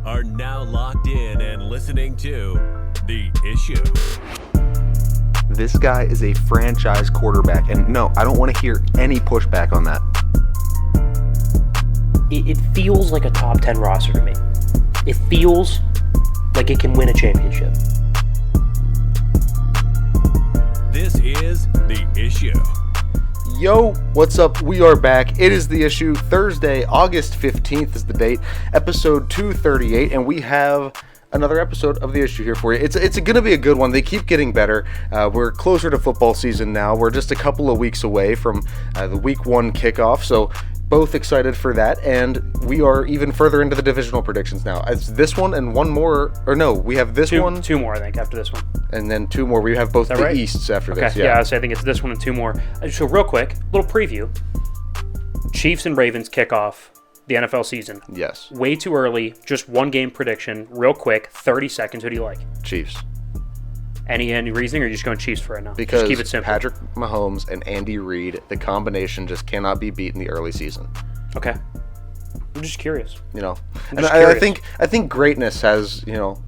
are now locked in and listening to The Issue. This guy is a franchise quarterback, and no, I don't want to hear any pushback on that. It feels like a top 10 roster to me. It feels like it can win a championship. This is The Issue. Yo, what's up? We are back. It is The Issue. Thursday, August 15th is the date, episode 238, and we have another episode of The Issue here for you. It's going to be a good one. They keep getting better. We're closer to football season now. We're just a couple of weeks away from the week one kickoff, so both excited for that, and we are even further into the divisional predictions now. It's this one and one more, or no, we have this one. Two more, I think, after this one. And then two more. We have both the right? Easts after this. Okay, yeah, so I think it's this one and two more. So real quick, little preview. Chiefs and Ravens kick off the NFL season. Yes. Way too early, just one game prediction, real quick, 30 seconds. Who do you like? Chiefs. Any reasoning, or are you just going Chiefs for right now? Because just keep it simple. Patrick Mahomes and Andy Reid, the combination just cannot be beat in the early season. Okay. I'm just curious. You know, I'm and I think greatness has, you know,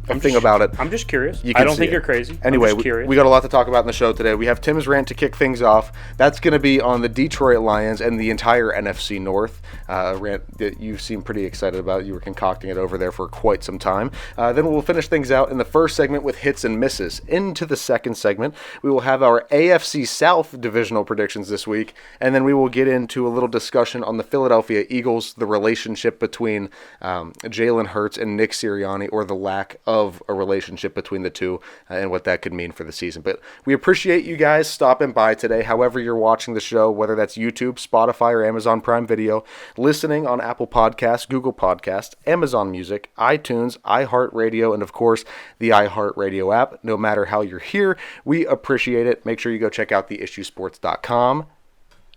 a thing about it. I'm just curious. You I don't see think it. you're crazy. Anyway, I'm just curious. we got a lot to talk about in the show today. We have Tim's rant to kick things off. That's going to be on the Detroit Lions and the entire NFC North. A rant that you seem pretty excited about. You were concocting it over there for quite some time. Then we'll finish things out in the first segment with hits and misses. Into the second segment, we will have our AFC South divisional predictions this week, and then we will get into a little discussion on the Philadelphia Eagles, the relationship between Jalen Hurts and Nick Sirianni, or the lack of a relationship between the two, and what that could mean for the season. But we appreciate you guys stopping by today, however you're watching the show, whether that's YouTube, Spotify, or Amazon Prime Video, listening on Apple Podcasts, Google Podcasts, Amazon Music, iTunes, iHeartRadio, and of course the iHeartRadio app. No matter how you're here, we appreciate it. Make sure you go check out theissuesports.com.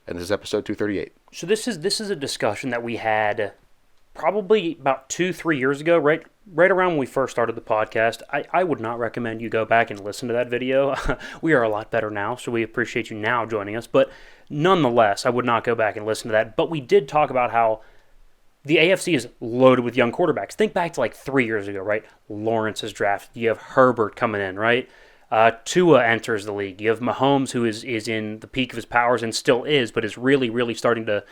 And this is episode 238. So this is a discussion that we had probably about 2-3 years ago, right around when we first started the podcast. I would not recommend you go back and listen to that video. We are a lot better now, so we appreciate you now joining us. But nonetheless, I would not go back and listen to that. But we did talk about how the AFC is loaded with young quarterbacks. Think back to like 3 years ago, right? Lawrence is drafted. You have Herbert coming in, right? Tua enters the league. You have Mahomes, who is in the peak of his powers and still is, but is really, really starting to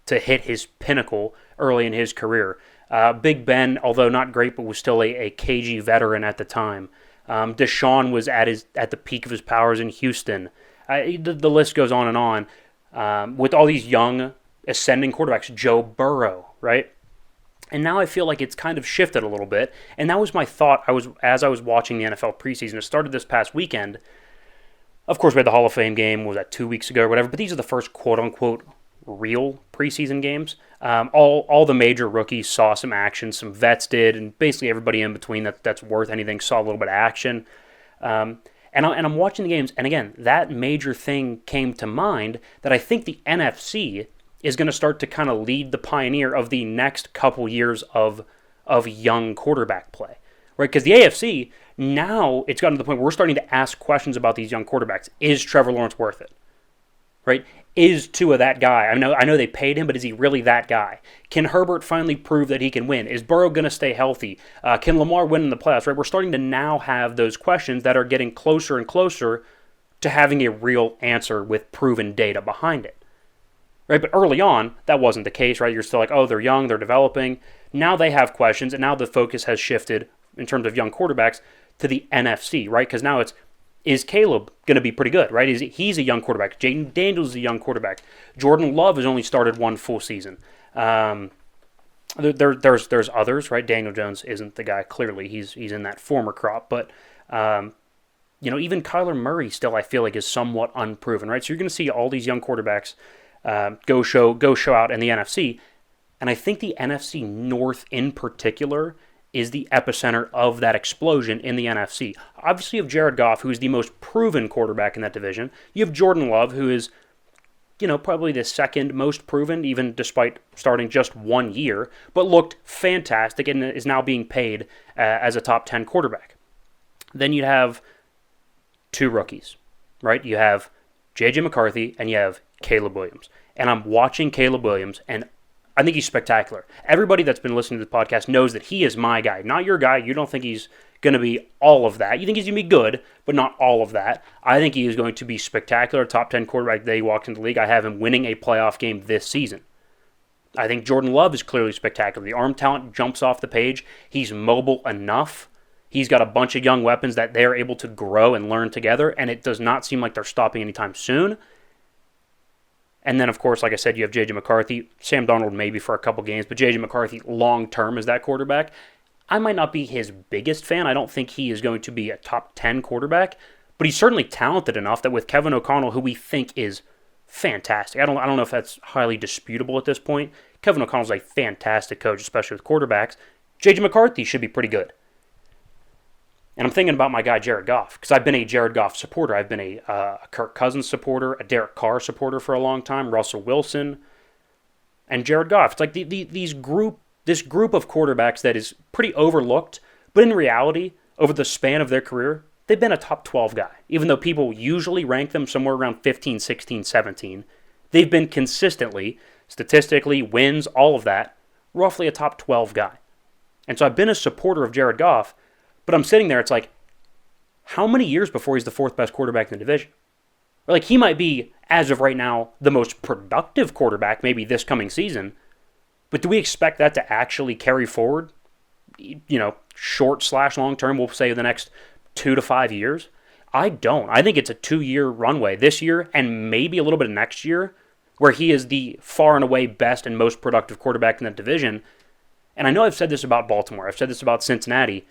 hit his pinnacle early in his career. Big Ben, although not great, but was still a cagey veteran at the time. Deshaun was at the peak of his powers in Houston. The list goes on and on. With all these young ascending quarterbacks, Joe Burrow, right? And now I feel like it's kind of shifted a little bit. And that was my thought as I was watching the NFL preseason. It started this past weekend. Of course, we had the Hall of Fame game, was that 2 weeks ago or whatever, but these are the first quote-unquote real preseason games. All the major rookies saw some action, some vets did, and basically everybody in between that's worth anything saw a little bit of action. And I'm watching the games, and again, that major thing came to mind that I think the NFC is going to start to kind of lead the pioneer of the next couple years of young quarterback play, right? Because the AFC, now it's gotten to the point where we're starting to ask questions about these young quarterbacks. Is Trevor Lawrence worth it, right? Is Tua that guy? I know they paid him, but is he really that guy? Can Herbert finally prove that he can win? Is Burrow going to stay healthy? Can Lamar win in the playoffs, right? We're starting to now have those questions that are getting closer and closer to having a real answer with proven data behind it. Right, but early on, that wasn't the case, right? You're still like, oh, they're young, they're developing. Now they have questions, and now the focus has shifted in terms of young quarterbacks to the NFC, right? Because now is Caleb going to be pretty good, right? He's a young quarterback. Jaden Daniels is a young quarterback. Jordan Love has only started one full season. There's others, right? Daniel Jones isn't the guy, clearly. He's in that former crop, but even Kyler Murray still, I feel like, is somewhat unproven, right? So you're going to see all these young quarterbacks go show out in the NFC. And I think the NFC North in particular is the epicenter of that explosion in the NFC. Obviously, you have Jared Goff, who is the most proven quarterback in that division. You have Jordan Love, who is, probably the second most proven, even despite starting just 1 year, but looked fantastic and is now being paid as a top 10 quarterback. Then you'd have two rookies, right? You have J.J. McCarthy and you have Caleb Williams. And I'm watching Caleb Williams, and I think he's spectacular. Everybody that's been listening to the podcast knows that he is my guy, not your guy. You don't think he's going to be all of that. You think he's going to be good, but not all of that. I think he is going to be spectacular, top 10 quarterback the day he walks into the league. I have him winning a playoff game this season. I think Jordan Love is clearly spectacular. The arm talent jumps off the page. He's mobile enough. He's got a bunch of young weapons that they're able to grow and learn together, and it does not seem like they're stopping anytime soon. And then, of course, like I said, you have J.J. McCarthy. Sam Darnold maybe for a couple games, but J.J. McCarthy long-term is that quarterback. I might not be his biggest fan. I don't think he is going to be a top 10 quarterback, but he's certainly talented enough that with Kevin O'Connell, who we think is fantastic. I don't know if that's highly disputable at this point. Kevin O'Connell's a fantastic coach, especially with quarterbacks. J.J. McCarthy should be pretty good. And I'm thinking about my guy Jared Goff, because I've been a Jared Goff supporter. I've been a Kirk Cousins supporter, a Derek Carr supporter for a long time, Russell Wilson, and Jared Goff. It's like this group of quarterbacks that is pretty overlooked, but in reality, over the span of their career, they've been a top 12 guy. Even though people usually rank them somewhere around 15, 16, 17, they've been consistently, statistically, wins, all of that, roughly a top 12 guy. And so I've been a supporter of Jared Goff, but I'm sitting there, it's like, how many years before he's the fourth best quarterback in the division? Or like, he might be, as of right now, the most productive quarterback maybe this coming season, but do we expect that to actually carry forward, short/long term, we'll say the next 2 to 5 years? I don't. I think it's a 2-year runway this year and maybe a little bit of next year where he is the far and away best and most productive quarterback in that division. And I know I've said this about Baltimore. I've said this about Cincinnati.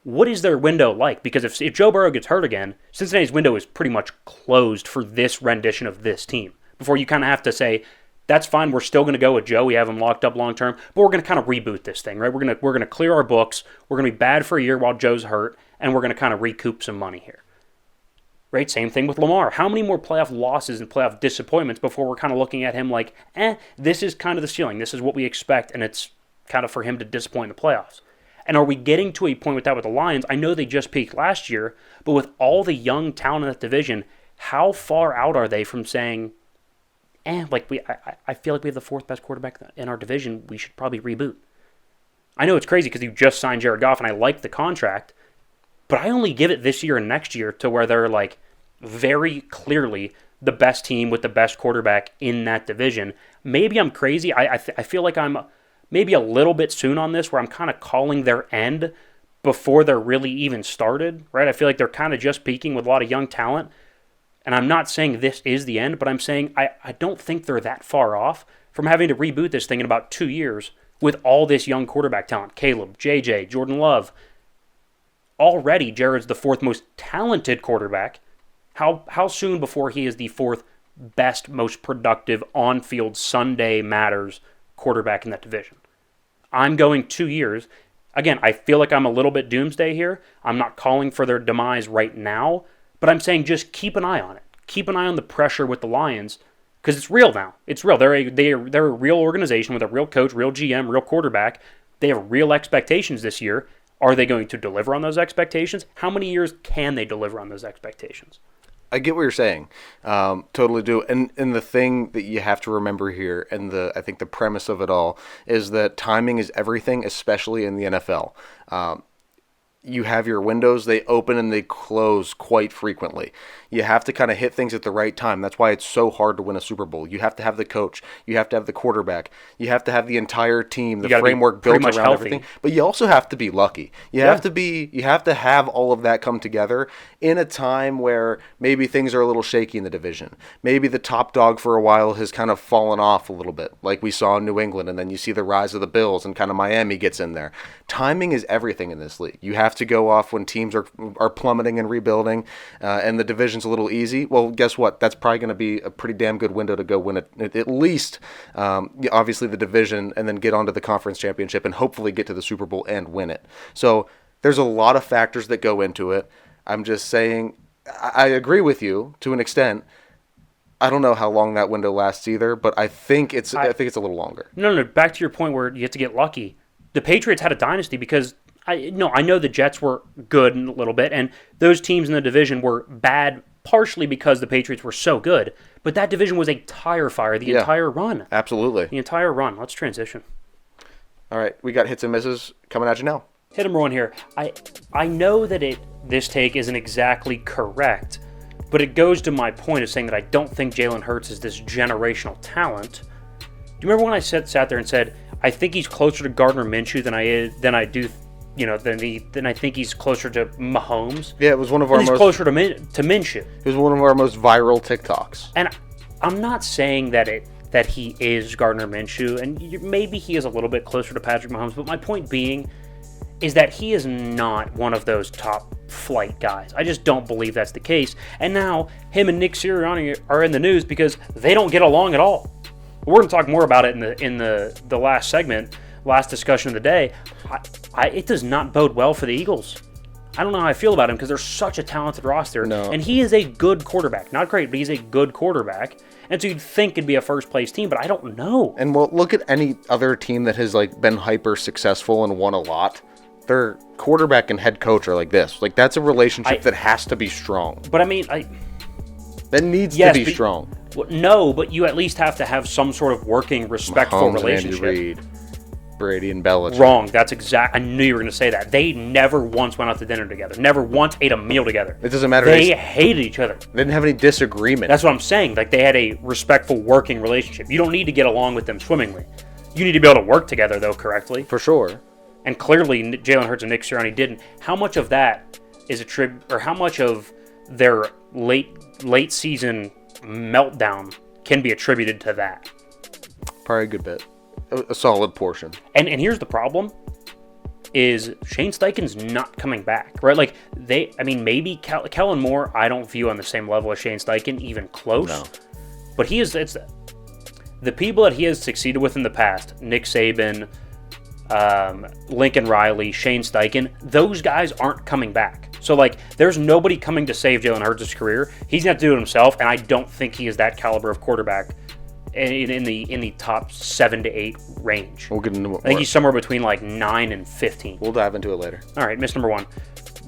What is their window like? Because if Joe Burrow gets hurt again, Cincinnati's window is pretty much closed for this rendition of this team. Before you kind of have to say, that's fine, we're still going to go with Joe, we have him locked up long term, but we're going to kind of reboot this thing, right? We're going to clear our books, we're going to be bad for a year while Joe's hurt, and we're going to kind of recoup some money here. Right? Same thing with Lamar. How many more playoff losses and playoff disappointments before we're kind of looking at him like, this is kind of the ceiling, this is what we expect, and it's kind of for him to disappoint in the playoffs. And are we getting to a point with that with the Lions? I know they just peaked last year, but with all the young talent in that division, how far out are they from saying, I feel like we have the fourth best quarterback in our division, we should probably reboot. I know it's crazy because you just signed Jared Goff and I like the contract, but I only give it this year and next year to where they're like very clearly the best team with the best quarterback in that division. Maybe I'm crazy. I feel like I'm maybe a little bit soon on this where I'm kind of calling their end before they're really even started, right? I feel like they're kind of just peaking with a lot of young talent. And I'm not saying this is the end, but I'm saying I don't think they're that far off from having to reboot this thing in about 2 years with all this young quarterback talent. Caleb, JJ, Jordan Love. Already, Jared's the fourth most talented quarterback. How soon before he is the fourth best, most productive, on-field, Sunday matters quarterback in that division? I'm going 2 years. Again, I feel like I'm a little bit doomsday here. I'm not calling for their demise right now, but I'm saying just keep an eye on it. Keep an eye on the pressure with the Lions because it's real now. It's real. They're a real organization with a real coach, real GM, real quarterback. They have real expectations this year. Are they going to deliver on those expectations? How many years can they deliver on those expectations? I get what you're saying. Totally do. And the thing that you have to remember here, and I think the premise of it all, is that timing is everything, especially in the NFL. You have your windows, they open and they close quite frequently. You have to kind of hit things at the right time. That's why it's so hard to win a Super Bowl. You have to have the coach. You have to have the quarterback. You have to have the entire team, the framework built around everything. But you also have to be lucky. You have to have all of that come together in a time where maybe things are a little shaky in the division. Maybe the top dog for a while has kind of fallen off a little bit, like we saw in New England, and then you see the rise of the Bills and kind of Miami gets in there. Timing is everything in this league. You have to go off when teams are plummeting and rebuilding, and the division's a little easy. Well, guess what? That's probably going to be a pretty damn good window to go win it, at least obviously the division, and then get onto the conference championship and hopefully get to the Super Bowl and win it. So there's a lot of factors that go into it. I'm just saying I agree with you to an extent. I don't know how long that window lasts either, but I think it's a little longer. No. Back to your point where you have to get lucky. The Patriots had a dynasty because I know the Jets were good in a little bit, and those teams in the division were bad partially because the Patriots were so good, but that division was a tire fire the entire run. Absolutely. The entire run. Let's transition. All right, we got hits and misses coming at you now. Hit number one here. I know that this take isn't exactly correct, but it goes to my point of saying that I don't think Jalen Hurts is this generational talent. Do you remember when I sat there and said I think he's closer to Gardner Minshew than I think he's closer to Mahomes? Yeah, it was one of our he's closer to Minshew. It was one of our most viral TikToks. And I'm not saying that he is Gardner Minshew, and maybe he is a little bit closer to Patrick Mahomes, but my point being is that he is not one of those top flight guys. I just don't believe that's the case. And now him and Nick Sirianni are in the news because they don't get along at all. We're going to talk more about it in the last segment, last discussion of the day. It does not bode well for the Eagles. I don't know how I feel about him because they're such a talented roster. No. And he is a good quarterback. Not great, but he's a good quarterback. And so you'd think it'd be a first-place team, but I don't know. And well, look at any other team that has been hyper successful and won a lot. Their quarterback and head coach are like this. That's a relationship that has to be strong. But I mean, that needs to be strong. Well, no, but you at least have to have some sort of working, respectful Mahomes, relationship. Andy Reid, Brady, and Belichick. Wrong. That's I knew you were going to say that. They never once went out to dinner together. Never once ate a meal together. It doesn't matter. They hated each other. They didn't have any disagreement. That's what I'm saying. They had a respectful working relationship. You don't need to get along with them swimmingly. You need to be able to work together, though, correctly. For sure. And clearly, Jalen Hurts and Nick Sirianni didn't. How much of that is or how much of their late season meltdown can be attributed to that? Probably a good bit. A solid portion. And here's the problem: is Shane Steichen's not coming back, right? Maybe Kellen Moore. I don't view on the same level as Shane Steichen, even close. No. But he is. It's the people that he has succeeded with in the past: Nick Saban, Lincoln Riley, Shane Steichen. Those guys aren't coming back. So there's nobody coming to save Jalen Hurts' career. He's gonna have to do it himself, and I don't think he is that caliber of quarterback in the top 7 to 8 range. We'll get into more. I think he's somewhere between 9 and 15. We'll dive into it later. All right, miss number one.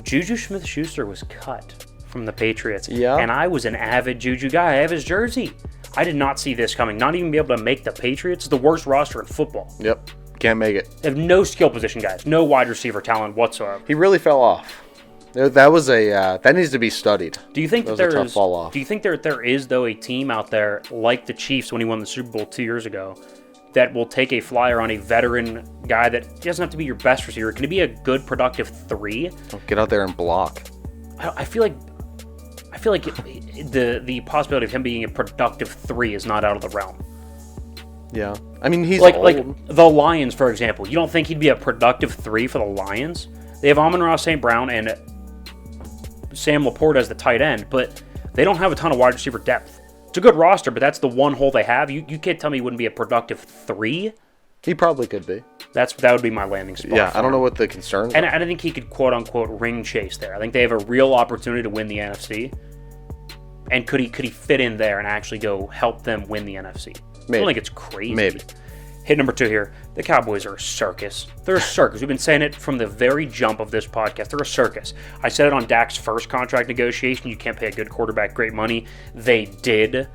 Juju Smith-Schuster was cut from the Patriots. Yeah. And I was an avid Juju guy. I have his jersey. I did not see this coming. Not even be able to make the Patriots. It's the worst roster in football. Yep. Can't make it. They have no skill position guys. No wide receiver talent whatsoever. He really fell off. That was that needs to be studied. Do you think that was a tough fall off. Do you think there is though a team out there like the Chiefs when he won the Super Bowl 2 years ago that will take a flyer on a veteran guy that doesn't have to be your best receiver? Can he be a good productive 3? Get out there and block. I feel like the possibility of him being a productive 3 is not out of the realm. Yeah. I mean, he's like the Lions, for example. You don't think he'd be a productive 3 for the Lions? They have Amon-Ra St. Brown and Sam Laporte as the tight end, but they don't have a ton of wide receiver depth. It's a good roster, but that's the one hole they have. You can't tell me he wouldn't be a productive 3. He probably could be. That would be my landing spot. Yeah, I don't know what the concerns are. And I don't think he could quote-unquote ring chase there. I think they have a real opportunity to win the NFC. And could he fit in there and actually go help them win the NFC? Maybe. I don't think it's crazy. Maybe. Hit number 2 here. The Cowboys are a circus. They're a circus. We've been saying it from the very jump of this podcast. They're a circus. I said it on Dak's first contract negotiation. You can't pay a good quarterback great money. They did.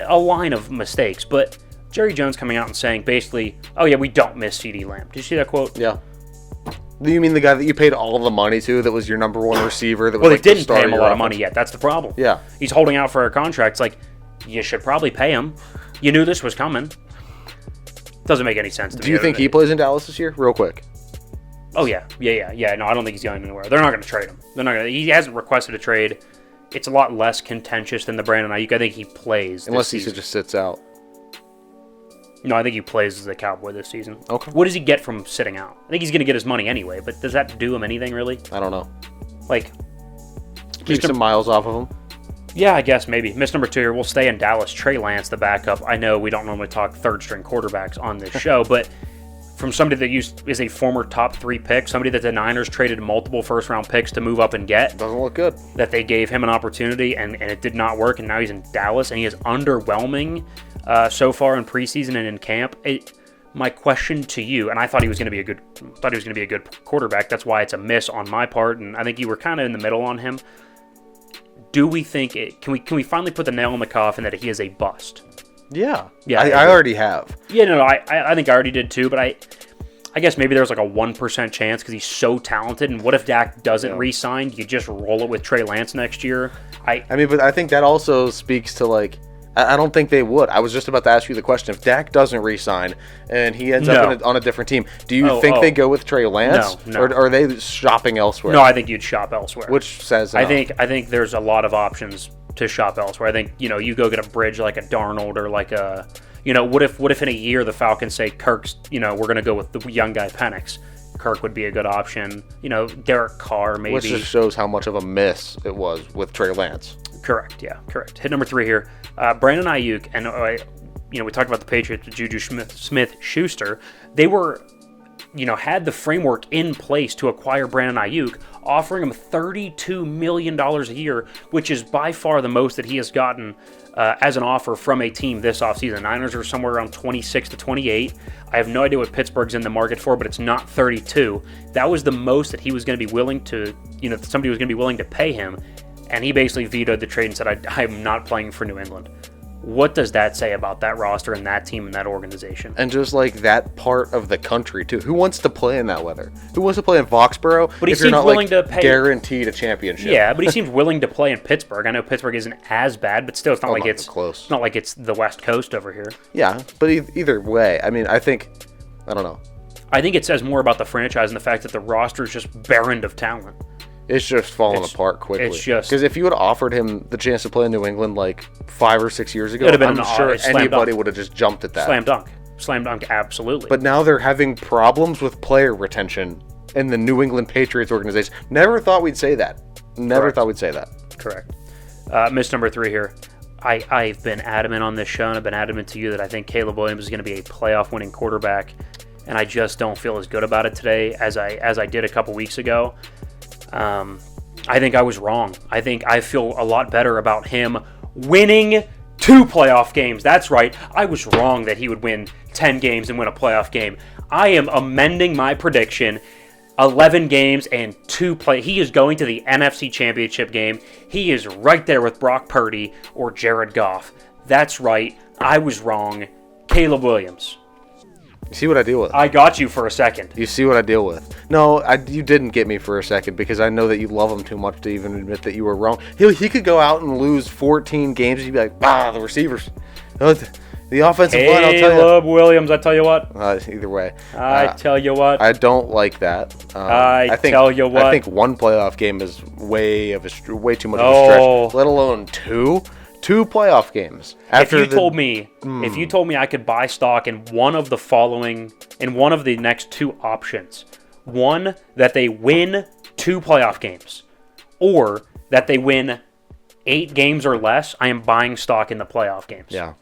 A line of mistakes. But Jerry Jones coming out and saying basically, oh yeah, we don't miss CeeDee Lamb. Did you see that quote? Yeah. Do you mean the guy that you paid all of the money to that was your number one receiver? That was well, they didn't pay him a lot of money yet. That's the problem. Yeah. He's holding out for a contract. It's you should probably pay him. You knew this was coming. Doesn't make any sense to me. Do you think he plays in Dallas this year? Real quick. Oh, yeah. No, I don't think he's going anywhere. They're not going to trade him. He hasn't requested a trade. It's a lot less contentious than the Brandon Ayuk. I think he plays unless he just sits out. No, I think he plays as a Cowboy this season. Okay. What does he get from sitting out? I think he's going to get his money anyway, but does that do him anything, really? I don't know. Keep some miles off of him. Yeah, I guess maybe. Miss number 2 here. We'll stay in Dallas. Trey Lance, the backup. I know we don't normally talk third-string quarterbacks on this show, but from somebody that is a former top 3 pick, somebody that the Niners traded multiple first-round picks to move up and get. Doesn't look good. That they gave him an opportunity, and it did not work, and now he's in Dallas, and he is underwhelming so far in preseason and in camp. My question to you, and I thought he was going to be a good quarterback. That's why it's a miss on my part, and I think you were kind of in the middle on him. do we think it? Can we finally put the nail in the coffin that he is a bust? Yeah. Yeah, I already have. Yeah, no, I think I already did too, but I guess maybe there's like a 1% chance because he's so talented. And what if Dak doesn't re-sign? You just roll it with Trey Lance next year. I mean, but I think that also speaks to like, I don't think they would. I was just about to ask you the question. If Dak doesn't re-sign and he ends up on a different team, do you think they go with Trey Lance? No. Or are they shopping elsewhere? No, I think you'd shop elsewhere. Which says I think there's a lot of options to shop elsewhere. I think, you go get a bridge like a Darnold or like a, what if in a year the Falcons say Kirk's, we're going to go with the young guy Penix. Kirk would be a good option. Derek Carr maybe. Which just shows how much of a miss it was with Trey Lance. Correct, yeah, correct. Hit number 3 here. Brandon Ayuk, and we talked about the Patriots with Juju Smith-Schuster. They were, had the framework in place to acquire Brandon Ayuk, offering him $32 million a year, which is by far the most that he has gotten as an offer from a team this offseason. Niners are somewhere around 26 to 28. I have no idea what Pittsburgh's in the market for, but it's not 32. That was the most that he was going to be willing to, somebody was going to be willing to pay him. And he basically vetoed the trade and said, I'm not playing for New England. What does that say about that roster and that team and that organization? And just like that part of the country, too. Who wants to play in that weather? Who wants to play in Foxborough but he if you're not willing to pay, guaranteed a championship? Yeah, but he seems willing to play in Pittsburgh. I know Pittsburgh isn't as bad, but still, it's not it's close. It's not like it's the West Coast over here. Yeah, but either way, I mean, I don't know. I think it says more about the franchise and the fact that the roster is just barren of talent. It's just falling apart quickly. It's just because if you would have offered him the chance to play in New England like 5 or 6 years ago, I'm sure anybody would have just jumped at that. Slam dunk, absolutely. But now they're having problems with player retention in the New England Patriots organization. Never thought we'd say that. Correct. Miss number 3 here. I've been adamant on this show, and I've been adamant to you that I think Caleb Williams is going to be a playoff-winning quarterback, and I just don't feel as good about it today as I did a couple weeks ago. I think I was wrong. I feel a lot better about him winning 2 playoff games. That's right. I was wrong that he would win 10 games and win a playoff game. I am amending my prediction. 11 games and 2 play. He is going to the NFC Championship game. He is right there with Brock Purdy or Jared Goff. That's right. I was wrong. Caleb Williams. You see what I deal with? I got you for a second. You see what I deal with? No, you didn't get me for a second because I know that you love him too much to even admit that you were wrong. He could go out and lose 14 games and you'd be like, the receivers. The offensive line, I'll tell you. Caleb Williams, I tell you what. Either way. I tell you what. I don't like that. I tell you what. I think 1 playoff game is way too much of a stretch, let alone 2. 2 playoff games. If you told me I could buy stock in one of the next 2 options, one that they win 2 playoff games, or that they win 8 games or less, I am buying stock in the playoff games. Yeah.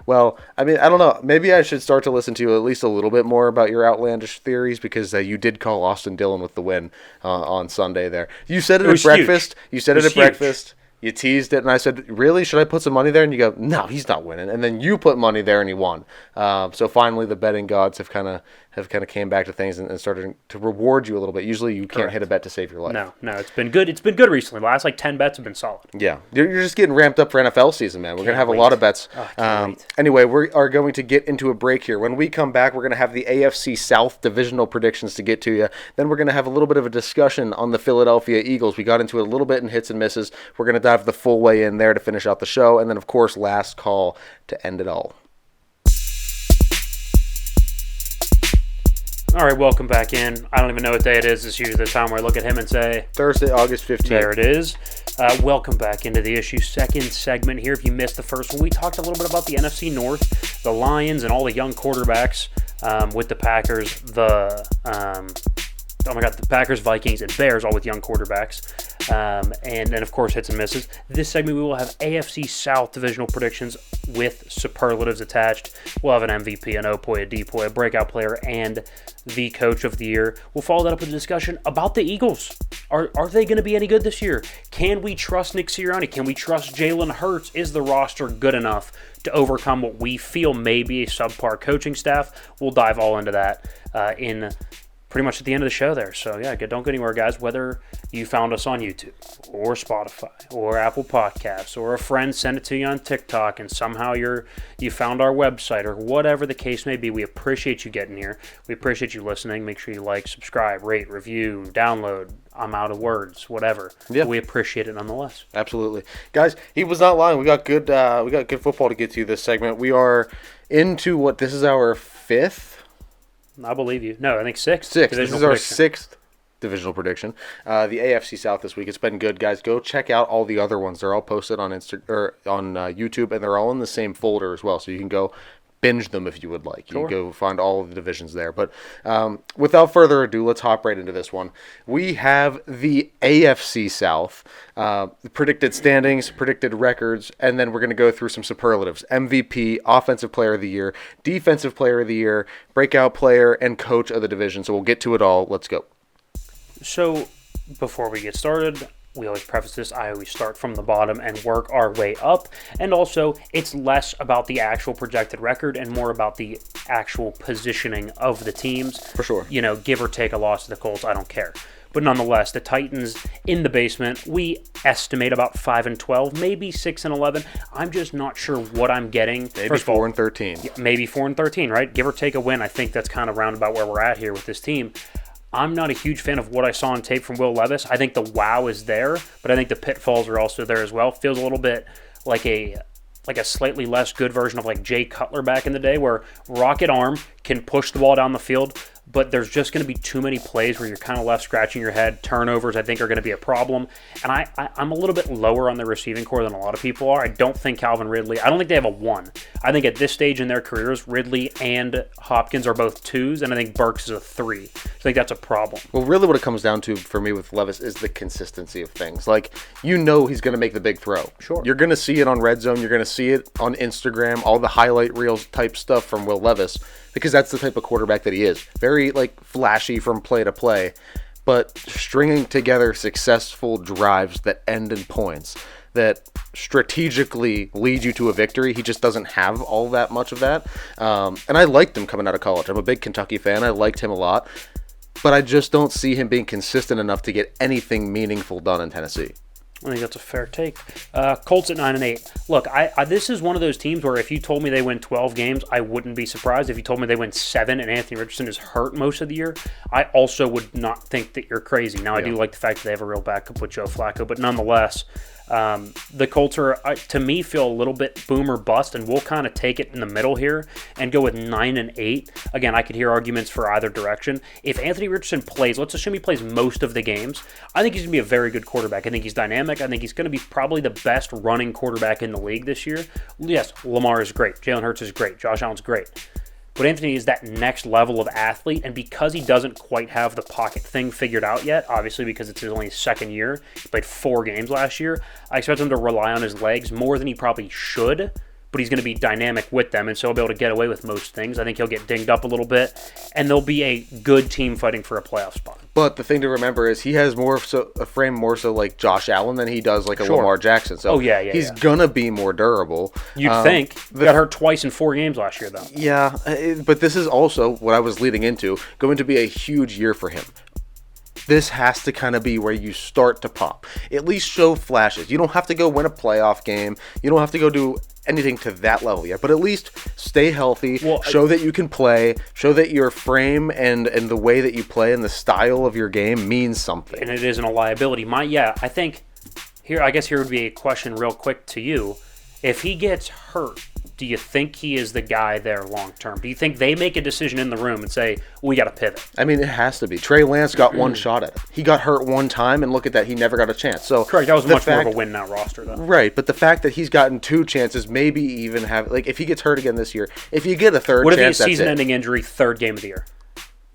Well, I mean, I don't know. Maybe I should start to listen to you at least a little bit more about your outlandish theories because you did call Austin Dillon with the win on Sunday there. You said it at breakfast. Huge. You said it at breakfast. You teased it, and I said, really? Should I put some money there? And you go, no, he's not winning. And then you put money there, and he won. So finally, the betting gods have kind of came back to things and started to reward you a little bit. Usually, you can't hit a bet to save your life. No, it's been good. It's been good recently. The last 10 bets have been solid. Yeah, you're just getting ramped up for NFL season, man. We're gonna have a lot of bets. Anyway, we are going to get into a break here. When we come back, we're gonna have the AFC South divisional predictions to get to you. Then we're gonna have a little bit of a discussion on the Philadelphia Eagles. We got into it a little bit in hits and misses. We're gonna dive the full way in there to finish out the show, and then of course, last call to end it all. All right, welcome back in. I don't even know what day it is. It's usually the time where I look at him and say... Thursday, August 15th. There it is. Welcome back into the issue second segment here. If you missed the first one, we talked a little bit about the NFC North, the Lions, and all the young quarterbacks with the Packers, the Packers, Vikings, and Bears, all with young quarterbacks. And then, of course, hits and misses. This segment, we will have AFC South divisional predictions with superlatives attached. We'll have an MVP, an OPOY, a DPOY, a breakout player, and the coach of the year. We'll follow that up with a discussion about the Eagles. Are they going to be any good this year? Can we trust Nick Sirianni? Can we trust Jalen Hurts? Is the roster good enough to overcome what we feel may be a subpar coaching staff? We'll dive all into that in pretty much at the end of the show there. So, yeah, don't go anywhere, guys. Whether you found us on YouTube or Spotify or Apple Podcasts or a friend sent it to you on TikTok and somehow you found our website or whatever the case may be, we appreciate you getting here. We appreciate you listening. Make sure you like, subscribe, rate, review, download. I'm out of words, whatever. Yeah. We appreciate it nonetheless. Absolutely. Guys, he was not lying. We got good football to get to this segment. We are into this is our 5th? I believe you. No, I think 6th. This is our 6th divisional prediction. The AFC South this week. It's been good, guys. Go check out all the other ones. They're all posted on YouTube, and they're all in the same folder as well. So you can go binge them if you would like. You can go find all of the divisions there. But without further ado, let's hop right into this one. We have the AFC South, predicted standings, predicted records, and then we're going to go through some superlatives. MVP, Offensive Player of the Year, Defensive Player of the Year, Breakout Player, and Coach of the division. So we'll get to it all. Let's go. So before we get started, we always preface this, I always start from the bottom and work our way up. And also, it's less about the actual projected record and more about the actual positioning of the teams. For sure. Give or take a loss to the Colts, I don't care. But nonetheless, the Titans in the basement, we estimate about 5-12, maybe 6-11. I'm just not sure what I'm getting. Maybe 4-13. Yeah, maybe 4-13, right? Give or take a win. I think that's kind of roundabout where we're at here with this team. I'm not a huge fan of what I saw on tape from Will Levis. I think the wow is there, but I think the pitfalls are also there as well. Feels a little bit like a slightly less good version of like Jay Cutler back in the day, where rocket arm can push the ball down the field, but there's just going to be too many plays where you're kind of left scratching your head. Turnovers, I think, are going to be a problem. And I'm a little bit lower on the receiving core than a lot of people are. I don't think Calvin Ridley, I don't think they have a 1. I think at this stage in their careers, Ridley and Hopkins are both 2s, and I think Burks is a 3. So I think that's a problem. Well, really what it comes down to for me with Levis is the consistency of things. Like, he's going to make the big throw. Sure. You're going to see it on Red Zone. You're going to see it on Instagram, all the highlight reels type stuff from Will Levis, because that's the type of quarterback that he is. Very, flashy from play to play, but stringing together successful drives that end in points, that strategically lead you to a victory. He just doesn't have all that much of that. And I liked him coming out of college. I'm a big Kentucky fan. I liked him a lot. But I just don't see him being consistent enough to get anything meaningful done in Tennessee. I think that's a fair take. Colts at 9-8. Look, this is one of those teams where if you told me they win 12 games, I wouldn't be surprised. If you told me they win 7 and Anthony Richardson is hurt most of the year, I also would not think that you're crazy. Now, I do like the fact that they have a real backup with Joe Flacco, but nonetheless, the Colts are, to me, feel a little bit boom or bust, and we'll kind of take it in the middle here and go with 9-8. Again, I could hear arguments for either direction. If Anthony Richardson plays, let's assume he plays most of the games, I think he's going to be a very good quarterback. I think he's dynamic. I think he's going to be probably the best running quarterback in the league this year. Yes, Lamar is great. Jalen Hurts is great. Josh Allen's great. But Anthony is that next level of athlete, and because he doesn't quite have the pocket thing figured out yet, obviously because it's only his second year, he played 4 games last year, I expect him to rely on his legs more than he probably should, but he's going to be dynamic with them, and so he'll be able to get away with most things. I think he'll get dinged up a little bit, and they'll be a good team fighting for a playoff spot. But the thing to remember is he has a frame more so like Josh Allen than he does like a Lamar Jackson. So he's going to be more durable. You'd think. Got hurt twice in 4 games last year, though. Yeah, but this is also what I was leading into, going to be a huge year for him. This has to kind of be where you start to pop. At least show flashes. You don't have to go win a playoff game. You don't have to go do anything to that level yet, but at least stay healthy, show that you can play, show that your frame and the way that you play and the style of your game means something. And it isn't a liability. I think here would be a question real quick to you. If he gets hurt, do you think he is the guy there long term? Do you think they make a decision in the room and say, we got to pivot? I mean, it has to be. Trey Lance got one shot at it. He got hurt one time, and look at that. He never got a chance. So correct. That was much more of a win now roster, though. Right, but the fact that he's gotten 2 chances, maybe even if he gets hurt again this year, if you get a third chance, what if he's season-ending injury, 3rd game of the year?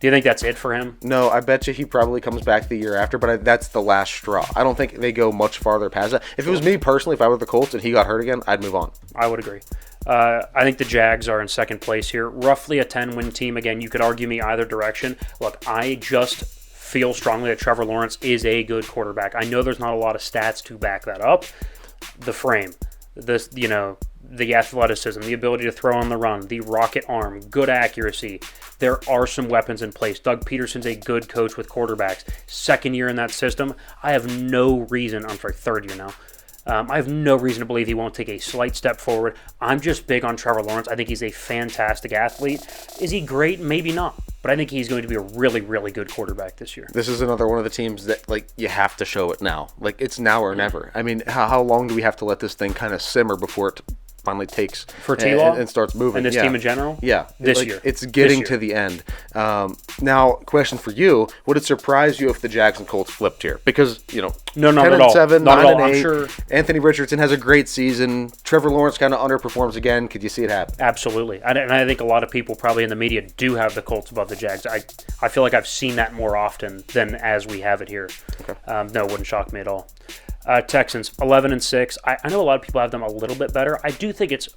Do you think that's it for him? No, I bet you he probably comes back the year after, but that's the last straw. I don't think they go much farther past that. If it was me personally, if I were the Colts and he got hurt again, I'd move on. I would agree. I think the Jags are in second place here. Roughly a 10-win team. Again, you could argue me either direction. Look, I just feel strongly that Trevor Lawrence is a good quarterback. I know there's not a lot of stats to back that up. The frame, the athleticism, the ability to throw on the run, the rocket arm, good accuracy. There are some weapons in place. Doug Peterson's a good coach with quarterbacks. Second year in that system, I have no reason, third year now. I have no reason to believe he won't take a slight step forward. I'm just big on Trevor Lawrence. I think he's a fantastic athlete. Is he great? Maybe not. But I think he's going to be a really, really good quarterback this year. This is another one of the teams that, like, you have to show it now. Like, it's now or never. I mean, how long do we have to let this thing kind of simmer before it finally takes for T-Law and starts moving? and this team in general? Yeah. This year. It's getting to the end. Now, question for you. Would it surprise you if the Jags and Colts flipped here? Because, no, 10-7, 9-8. I'm sure Anthony Richardson has a great season. Trevor Lawrence kind of underperforms again. Could you see it happen? Absolutely. And I think a lot of people probably in the media do have the Colts above the Jags. I feel like I've seen that more often than as we have it here. Okay. No, it wouldn't shock me at all. Texans, 11-6. I know a lot of people have them a little bit better. I do think it's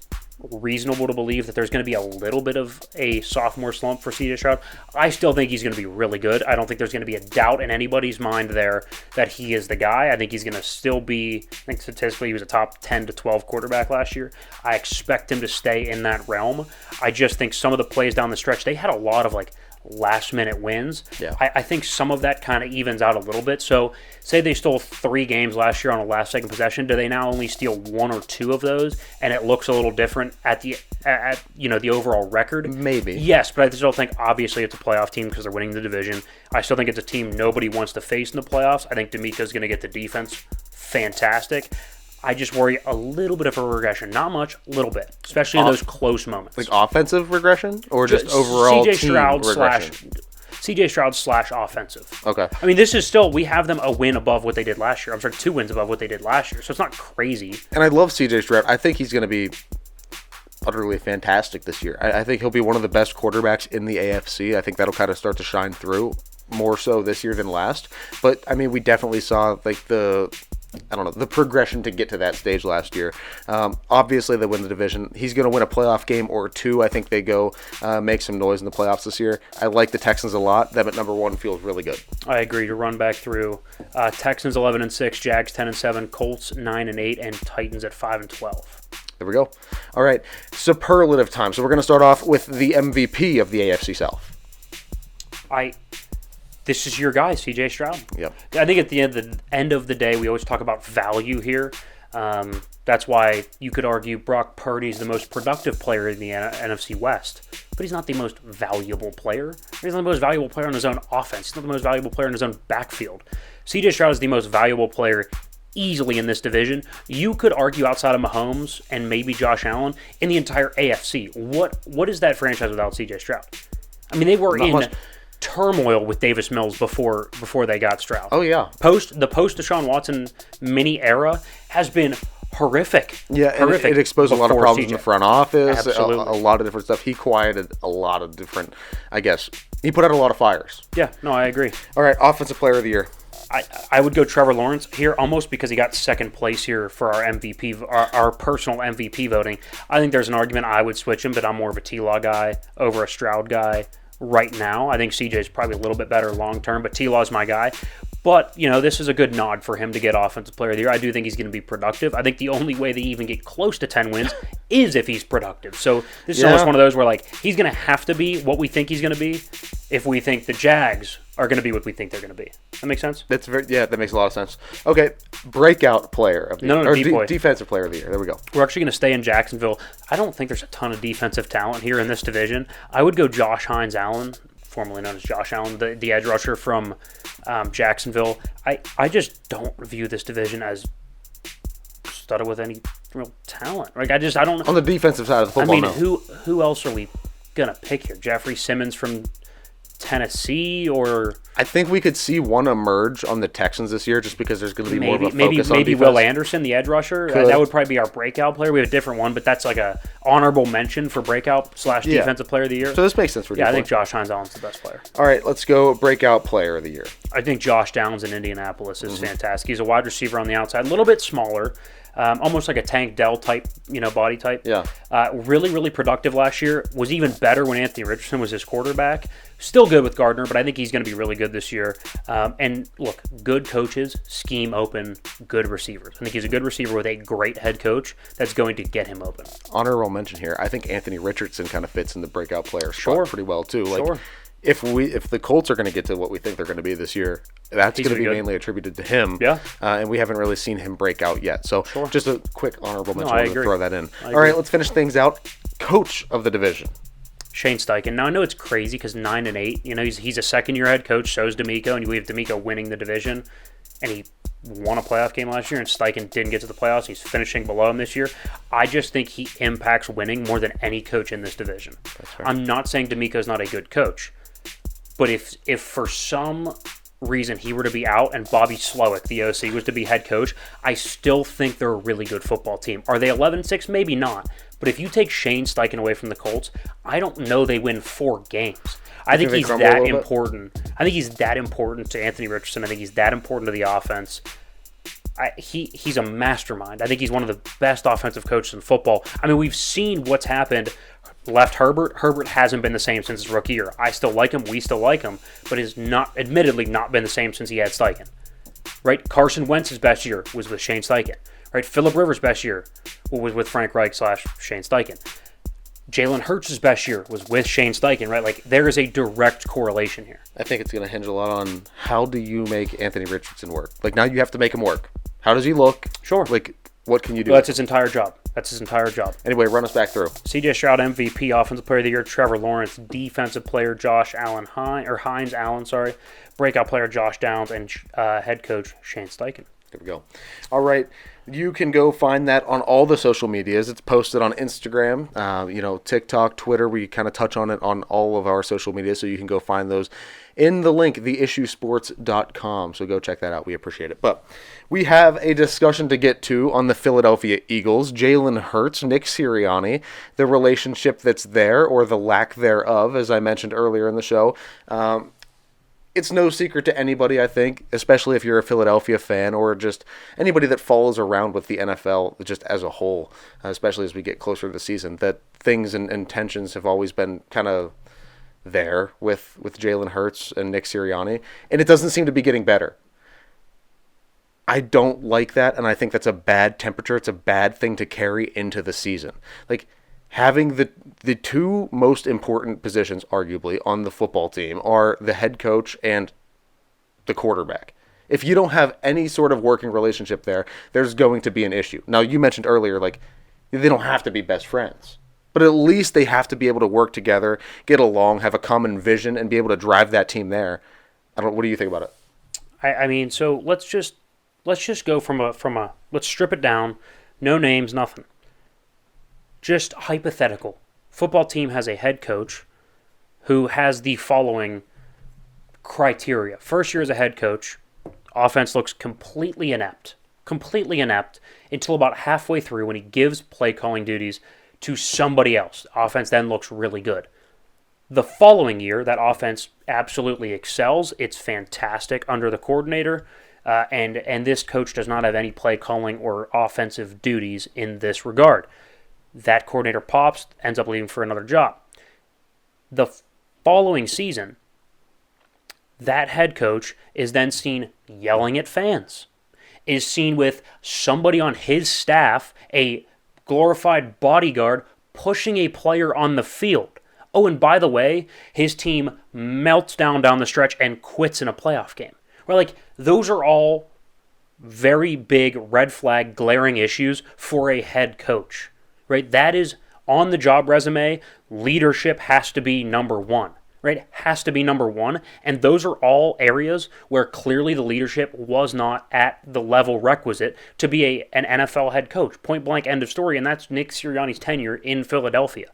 reasonable to believe that there's going to be a little bit of a sophomore slump for C.J. Stroud. I still think he's going to be really good. I don't think there's going to be a doubt in anybody's mind there that he is the guy. I think he's going to still be, I think statistically he was a top 10 to 12 quarterback last year. I expect him to stay in that realm. I just think some of the plays down the stretch, they had a lot of last-minute wins. Yeah. I think some of that kind of evens out a little bit. So, say they stole 3 games last year on a last-second possession. Do they now only steal 1 or 2 of those, and it looks a little different at the overall record? Maybe. Yes, but I still think obviously it's a playoff team because they're winning the division. I still think it's a team nobody wants to face in the playoffs. I think D'Amico's going to get the defense fantastic. I just worry a little bit of a regression. Not much, a little bit. Especially in those close moments. Like offensive regression? Or just overall team regression? CJ Stroud / offensive. Okay. I mean, this is still, we have them a win above what they did last year. 2 wins above what they did last year. So it's not crazy. And I love CJ Stroud. I think he's going to be utterly fantastic this year. I think he'll be one of the best quarterbacks in the AFC. I think that'll kind of start to shine through more so this year than last. But, I mean, we definitely saw, the progression to get to that stage last year. Obviously, they win the division. He's going to win a playoff game or 2. I think they go make some noise in the playoffs this year. I like the Texans a lot. Them at number 1 feels really good. I agree. To run back through, Texans 11-6, Jags 10-7, Colts 9-8, and Titans at 5-12. There we go. All right, superlative time. So we're going to start off with the MVP of the AFC South. This is your guy, C.J. Stroud. Yep. I think at the end of the day, we always talk about value here. That's why you could argue Brock Purdy's the most productive player in the NFC West, but he's not the most valuable player. He's not the most valuable player in his own offense. He's not the most valuable player in his own backfield. C.J. Stroud is the most valuable player easily in this division. You could argue outside of Mahomes and maybe Josh Allen in the entire AFC. What is that franchise without C.J. Stroud? I mean, they were turmoil with Davis Mills before they got Stroud. Oh yeah. The post Deshaun Watson mini era has been horrific. Yeah, horrific. And it exposed a lot of problems in the front office. A lot of different stuff. He quieted a lot of different. I guess he put out a lot of fires. Yeah. No, I agree. All right, offensive player of the year. I would go Trevor Lawrence here almost because he got second place here for our MVP, our personal MVP voting. I think there's an argument I would switch him, but I'm more of a T-Law guy over a Stroud guy. Right now, I think CJ is probably a little bit better long term, but T-Law is my guy. But, this is a good nod for him to get Offensive Player of the Year. I do think he's going to be productive. I think the only way they even get close to 10 wins is if he's productive. So this is almost one of those where, he's going to have to be what we think he's going to be if we think the Jags are going to be what we think they're going to be. That makes sense? That makes a lot of sense. Okay, breakout player of the year. Or DPOY. Defensive player of the year. There we go. We're actually going to stay in Jacksonville. I don't think there's a ton of defensive talent here in this division. I would go Josh Hines-Allen, formerly known as Josh Allen, the edge rusher from Jacksonville. I just don't view this division as studded with any real talent. I don't. On the defensive side of the football, who else are we gonna pick here? Jeffrey Simmons from Tennessee, or I think we could see one emerge on the Texans this year just because there's going to be more of a focus on maybe defense. Will Anderson, the edge rusher. That would probably be our breakout player. We have a different one, but that's like a honorable mention for breakout / defensive player of the year. So this makes sense for I think Josh Hines-Allen's the best player. All right, let's go breakout player of the year. I think Josh Downs in Indianapolis is fantastic. He's a wide receiver on the outside, a little bit smaller. almost like a Tank Dell type, body type. Yeah. Really, really productive last year. Was even better when Anthony Richardson was his quarterback. Still good with Gardner, but I think he's going to be really good this year. And look, good coaches scheme open good receivers. I think he's a good receiver with a great head coach that's going to get him open. Honorable mention here. I think Anthony Richardson kind of fits in the breakout player spot pretty well too. Like, Sure. If the Colts are going to get to what we think they're going to be this year, that's going to be good. mainly attributed to him. Yeah. And we haven't really seen him break out yet. So just a quick honorable mention. I to agree. throw that in. I All agree. right, let's finish things out. Coach of the division. Shane Steichen. Now I know it's crazy because 9-8. He's a second-year head coach. So is D'Amico, and we have D'Amico winning the division, and he won a playoff game last year, and Steichen didn't get to the playoffs. He's finishing below him this year. I just think he impacts winning more than any coach in this division. That's fair. I'm not saying D'Amico's not a good coach, but if for some reason he were to be out and Bobby Slowick, the OC, was to be head coach, I still think they're a really good football team. Are they 11-6? Maybe not. But if you take Shane Steichen away from the Colts, I don't know they win 4 games. I think he's that important. I think he's that important to Anthony Richardson. I think he's that important to the offense. He's a mastermind. I think he's one of the best offensive coaches in football. I mean, we've seen what's happened. Left Herbert. Herbert hasn't been the same since his rookie year. I still like him. We still like him. But has admittedly not been the same since he had Steichen. Right? Carson Wentz's best year was with Shane Steichen. Right? Phillip Rivers' best year was with Frank Reich / Shane Steichen. Jalen Hurts' best year was with Shane Steichen, right? Like, there is a direct correlation here. I think it's going to hinge a lot on how do you make Anthony Richardson work. Like, now you have to make him work. How does he look? Sure. Like, what can you do? Well, that's his entire job. Anyway, run us back through. CJ Stroud, MVP, Offensive Player of the Year. Trevor Lawrence, Defensive Player, Hines Allen, Breakout Player, Josh Downs, and Head Coach, Shane Steichen. There we go. All right. You can go find that on all the social medias. It's posted on Instagram, TikTok, Twitter. We kind of touch on it on all of our social media, so you can go find those in the link, theissuesports.com. So go check that out. We appreciate it. But we have a discussion to get to on the Philadelphia Eagles, Jalen Hurts, Nick Sirianni, the relationship that's there or the lack thereof, as I mentioned earlier in the show. It's no secret to anybody, I think, especially if you're a Philadelphia fan or just anybody that follows around with the NFL just as a whole, especially as we get closer to the season, that things and tensions have always been kind of there with Jalen Hurts and Nick Sirianni, and it doesn't seem to be getting better. I don't like that, and I think that's a bad temperature. It's a bad thing to carry into the season. Like, having the two most important positions, arguably, on the football team are the head coach and the quarterback. If you don't have any sort of working relationship there, there's going to be an issue. Now, you mentioned earlier, like, they don't have to be best friends. But at least they have to be able to work together, get along, have a common vision, and be able to drive that team there. What do you think about it? I mean, so let's just go from a let's strip it down. No names, nothing. Just hypothetical. Football team has a head coach who has the following criteria. First year as a head coach, offense looks completely inept until about halfway through when he gives play calling duties to somebody else. Offense then looks really good. The following year, that offense absolutely excels. It's fantastic under the coordinator, and this coach does not have any play calling or offensive duties in this regard. That coordinator pops, ends up leaving for another job. The following season, that head coach is then seen yelling at fans, is seen with somebody on his staff, a glorified bodyguard, pushing a player on the field. Oh, and by the way, his team melts down the stretch and quits in a playoff game. We're like, those are all very big red flag, glaring issues for a head coach. Right? That is on the job resume. Leadership has to be number one. Right? Has to be number one. And those are all areas where clearly the leadership was not at the level requisite to be an NFL head coach. Point blank, end of story. And that's Nick Sirianni's tenure in Philadelphia.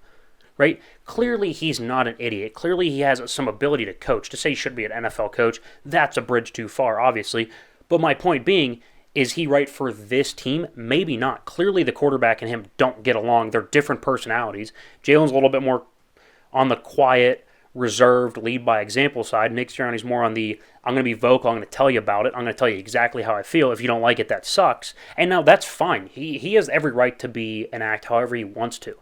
Right? Clearly he's not an idiot. Clearly he has some ability to coach. To say he should be an NFL coach, that's a bridge too far, obviously. But my point being, is he right for this team? Maybe not. Clearly the quarterback and him don't get along. They're different personalities. Jalen's a little bit more on the quiet, reserved, lead by example side. Nick Sirianni's more on the, I'm going to be vocal, I'm going to tell you about it, I'm going to tell you exactly how I feel. If you don't like it, that sucks. And now that's fine. He has every right to be and act however he wants to.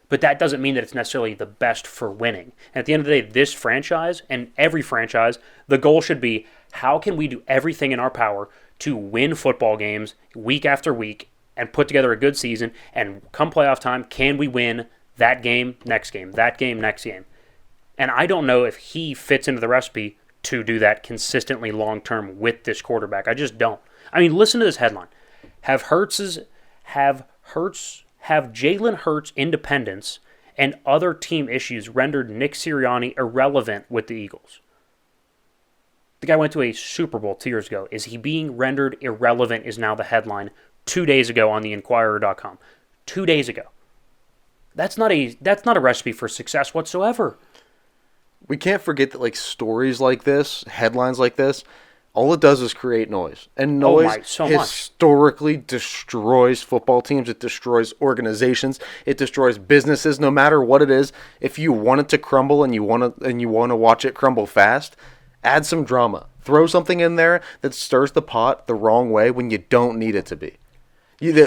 But that doesn't mean that it's necessarily the best for winning. And at the end of the day, this franchise and every franchise, the goal should be, how can we do everything in our power to win football games week after week and put together a good season, and come playoff time, can we win that game, next game, that game, next game? And I don't know if he fits into the recipe to do that consistently long-term with this quarterback. I just don't. I mean, listen to this headline. Have Jalen Hurts' independence and other team issues rendered Nick Sirianni irrelevant with the Eagles? The guy went to a Super Bowl 2 years ago. Is he being rendered irrelevant is now the headline 2 days ago on the Inquirer.com. 2 days ago. That's not a recipe for success whatsoever. We can't forget that, like, stories like this, headlines like this, all it does is create noise. And noise historically destroys football teams. It destroys organizations. It destroys businesses, no matter what it is. If you want it to crumble and you want to watch it crumble fast, add some drama. Throw something in there that stirs the pot the wrong way when you don't need it to be.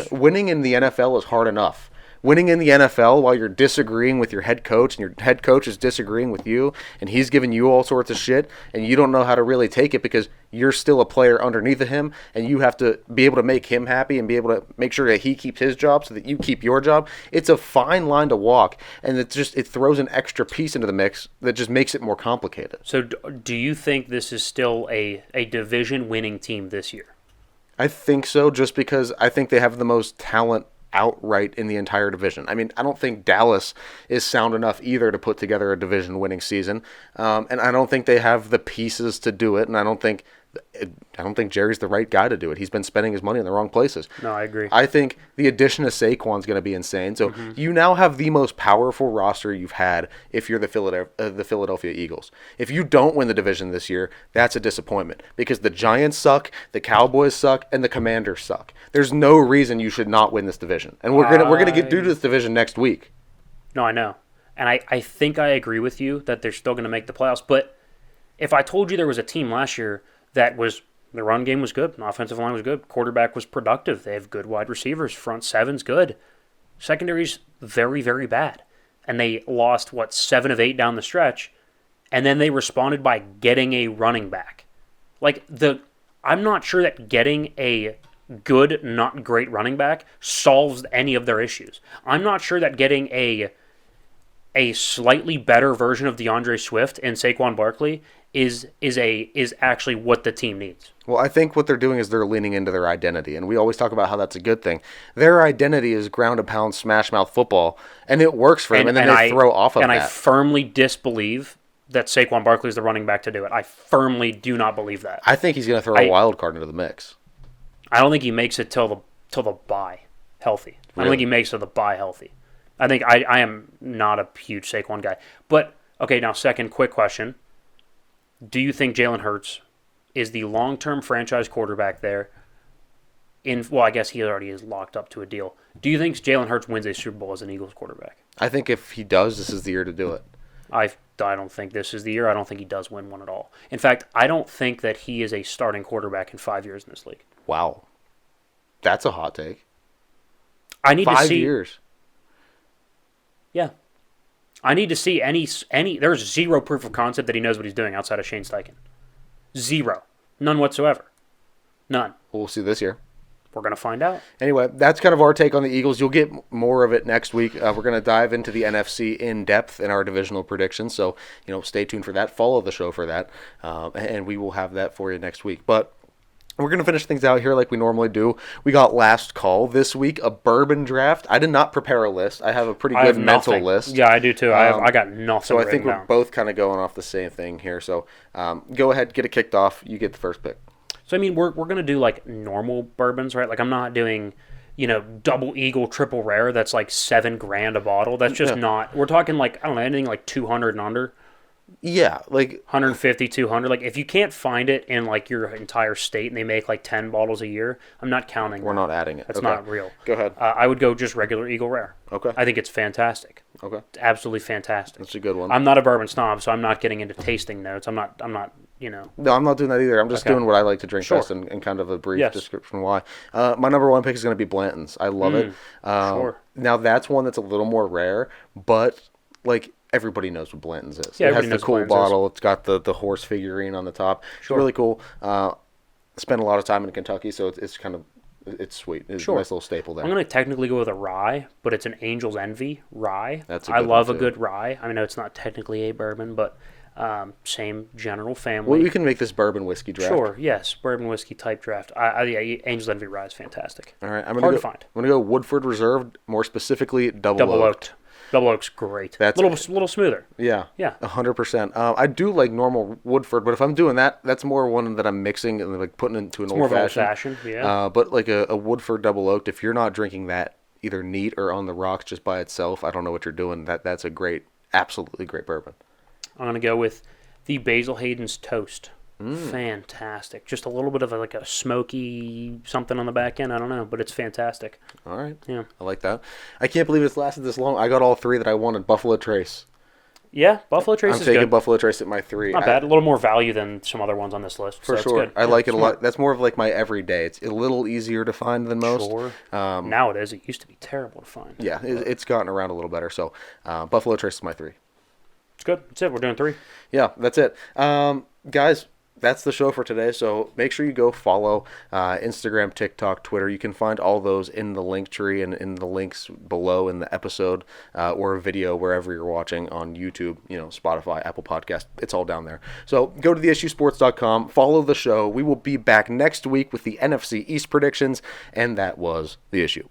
Winning in the NFL is hard enough. Winning in the NFL while you're disagreeing with your head coach and your head coach is disagreeing with you and he's giving you all sorts of shit and you don't know how to really take it because you're still a player underneath of him and you have to be able to make him happy and be able to make sure that he keeps his job so that you keep your job. It's a fine line to walk, and it throws an extra piece into the mix that just makes it more complicated. So do you think this is still a division-winning team this year? I think so, just because I think they have the most talent outright in the entire division. I mean, I don't think Dallas is sound enough either to put together a division-winning season, and I don't think they have the pieces to do it, and I don't think Jerry's the right guy to do it. He's been spending his money in the wrong places. No, I agree. I think the addition of Saquon's going to be insane. So you now have the most powerful roster you've had if you're the Philadelphia Eagles. If you don't win the division this year, that's a disappointment because the Giants suck, the Cowboys suck, and the Commanders suck. There's no reason you should not win this division. And we're gonna get through this division next week. No, I know. And I think I agree with you that they're still going to make the playoffs. But if I told you there was a team last year that was, the run game was good, the offensive line was good, quarterback was productive, they have good wide receivers, front seven's good, secondary's very, very bad, and they lost, 7 of 8 down the stretch, and then they responded by getting a running back. I'm not sure that getting a good, not great running back solves any of their issues. I'm not sure that getting a slightly better version of DeAndre Swift and Saquon Barkley is actually what the team needs. Well, I think what they're doing is they're leaning into their identity, and we always talk about how that's a good thing. Their identity is ground and pound, smash mouth football, and it works for them, and then they throw off of that. And I firmly disbelieve that Saquon Barkley is the running back to do it. I firmly do not believe that. I think he's going to throw a wild card into the mix. I don't think he makes it till the bye healthy. Really? I don't think he makes it to the bye healthy. I think I am not a huge Saquon guy. But, okay, now second quick question. Do you think Jalen Hurts is the long-term franchise quarterback there? I guess he already is locked up to a deal. Do you think Jalen Hurts wins a Super Bowl as an Eagles quarterback? I think if he does, this is the year to do it. I don't think this is the year. I don't think he does win one at all. In fact, I don't think that he is a starting quarterback in 5 years in this league. Wow. That's a hot take. I need to see 5 years. Yeah. I need to see any. There's zero proof of concept that he knows what he's doing outside of Shane Steichen. Zero. None whatsoever. None. We'll see this year. We're going to find out. Anyway, that's kind of our take on the Eagles. You'll get more of it next week. We're going to dive into the NFC in depth in our divisional predictions. So, stay tuned for that. Follow the show for that. And we will have that for you next week. But we're going to finish things out here like we normally do. We got last call this week, a bourbon draft. I did not prepare a list. I have a pretty good mental list. Yeah, I do too. I got nothing. So I think we're both kind of going off the same thing here. So go ahead, get it kicked off. You get the first pick. So, I mean, we're going to do like normal bourbons, right? Like I'm not doing, double eagle, triple rare. That's like $7,000 a bottle. That's just not, we're talking like, I don't know, anything like 200 and under. Yeah, like 150, 200. Like, if you can't find it in, like, your entire state and they make, like, 10 bottles a year, I'm not counting we're not adding it. That's Okay. not real. Go ahead. I would go just regular Eagle Rare. Okay. I think it's fantastic. Okay. It's absolutely fantastic. That's a good one. I'm not a bourbon snob, so I'm not getting into tasting notes. I'm not, No, I'm not doing that either. I'm just doing what I like to drink Sure. best and kind of a brief Yes. description why. My number one pick is going to be Blanton's. I love it. Sure. Now, that's one that's a little more rare, but, like, everybody knows what Blanton's is. Yeah, it has everybody the knows cool what Blanton's is. bottle. It's got the horse figurine on the top. Sure. It's really cool. Spent a lot of time in Kentucky, so it's kind of, it's sweet. It's Sure. a nice little staple there. I'm going to technically go with a rye, but it's an Angel's Envy rye. That's a I good love one, a too. good rye. I know it's not technically a bourbon, but same general family. Well, we can make this bourbon whiskey draft. Sure, yes, bourbon whiskey type draft. Yeah, Angel's Envy rye is fantastic. All right, I'm Hard gonna to go, find. I'm gonna go Woodford Reserve, more specifically double Double oaked. oaked. Double oak's great. That's- little smoother. Yeah. Yeah. 100%. I do like normal Woodford, but if I'm doing that, that's more one that I'm mixing and like putting into an More old of an old fashioned. fashioned, yeah. But like a Woodford double oaked, if you're not drinking that either neat or on the rocks just by itself, I don't know what you're doing. That's a great, absolutely great bourbon. I'm gonna go with the Basil Hayden's Toast. Fantastic. Just a little bit of a smoky something on the back end. I don't know, but it's fantastic. All right. Yeah. I like that. I can't believe it's lasted this long. I got all three that I wanted. Buffalo Trace. Yeah, Buffalo Trace I'm is taking good. Buffalo Trace at my 3. Not bad. A little more value than some other ones on this list. For so sure. It's good. I like it a smart. lot. That's more of like my everyday. It's a little easier to find than most. Sure. Now it is. It used to be terrible to find. Yeah, it's gotten around a little better. So Buffalo Trace is my 3. It's good. That's it. We're doing 3. Yeah, that's it. Guys, that's the show for today. So make sure you go follow Instagram, TikTok, Twitter. You can find all those in the link tree and in the links below in the episode or video wherever you're watching on YouTube, Spotify, Apple Podcast. It's all down there. So go to theissuesports.com, follow the show. We will be back next week with the NFC East predictions, and that was The Issue.